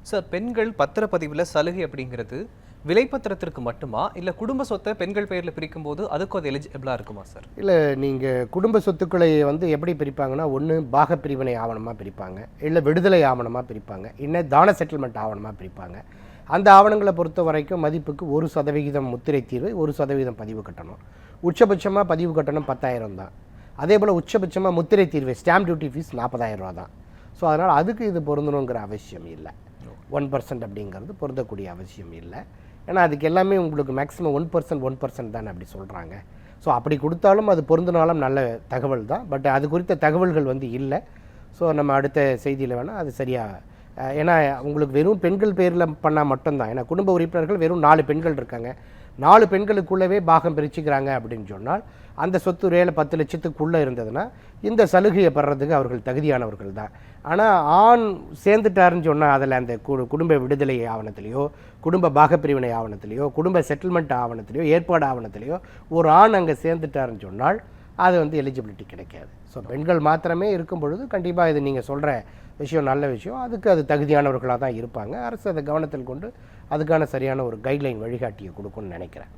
Sir, பெண்கள் பத்திரப்பதிவுல சலுகை அப்படிங்கிறது விலைப்பத்திரத்திற்கு மட்டுமா, இல்ல குடும்ப சொத்தை பெண்கள் பெயர்ல பிரிக்கும்போது அதுக்கும் அது எலிஜிபிளா இருக்குமா சார்? இல்லை, நீங்கள் குடும்ப சொத்துக்களை எப்படி பிரிப்பாங்கன்னா, ஒன்று பாகப் பிரிவினை ஆவணமாக பிரிப்பாங்க, இல்லை விடுதலை ஆவணமாக பிரிப்பாங்க, இன்னும் தான செட்டில்மெண்ட் ஆவணமாக பிரிப்பாங்க. அந்த ஆவணங்களை பொறுத்த வரைக்கும் மதிப்புக்கு 1% முத்திரை தீர்வு, 1% பதிவு கட்டணம். உச்சபட்சமாக பதிவு கட்டணம் 10,000 தான். அதே போல் உச்சபட்சமாக முத்திரை தீர்வு ஸ்டாம்ப் டியூட்டி ஃபீஸ் 40,000 ரூபா தான். ஸோ அதனால் அதுக்கு இது பொருந்தணுங்கிற அவசியம் இல்லை. 1% அப்படிங்கிறது பொருந்தக்கூடிய அவசியம் இல்லை. ஏன்னா அதுக்கு எல்லாமே உங்களுக்கு மேக்ஸிமம் 1% தானே அப்படி சொல்கிறாங்க. ஸோ அப்படி கொடுத்தாலும் அது பொருந்தினாலும் நல்ல தகவல் தான். பட் அது குறித்த தகவல்கள் இல்லை. ஸோ நம்ம அடுத்த செய்தியில் வேணால் அது சரியாக, ஏன்னா உங்களுக்கு வெறும் பெண்கள் பேரில் பண்ணால் மட்டும்தான். ஏன்னா குடும்ப உறுப்பினர்கள் வெறும் 4 பெண்கள் இருக்காங்க, 4 பெண்களுக்குள்ளவே பாகம் பிரிச்சுக்கிறாங்க அப்படின்னு சொன்னால் அந்த சொத்து ரேல 10 லட்சத்துக்குள்ளே இருந்ததுன்னா இந்த சலுகையை பெறறதுக்கு அவர்கள் தகுதியானவர்கள் தான். ஆனால் ஆண் சேர்ந்துட்டாருன்னு சொன்னால் அதில் அந்த குடும்ப விடுதலை ஆவணத்திலேயோ, குடும்ப பாகப்பிரிவினை ஆவணத்திலேயோ, குடும்ப செட்டில்மெண்ட் ஆவணத்திலேயோ, ஏற்பாடு ஆவணத்திலேயோ ஒரு ஆண் அங்கே சேர்ந்துட்டாருன்னு சொன்னால் அது எலிஜிபிலிட்டி கிடைக்காது. ஸோ பெண்கள் மாத்திரமே இருக்கும் பொழுது கண்டிப்பாக இது நீங்கள் சொல்கிற விஷயம் நல்ல விஷயம். அதுக்கு அது தகுதியானவர்களாக தான் இருப்பாங்க. அரசு அதை கவனத்தில் கொண்டு அதுக்கான சரியான ஒரு கைட்லைன் வழிகாட்டியை கொடுக்கும்னு நினைக்கிறேன்.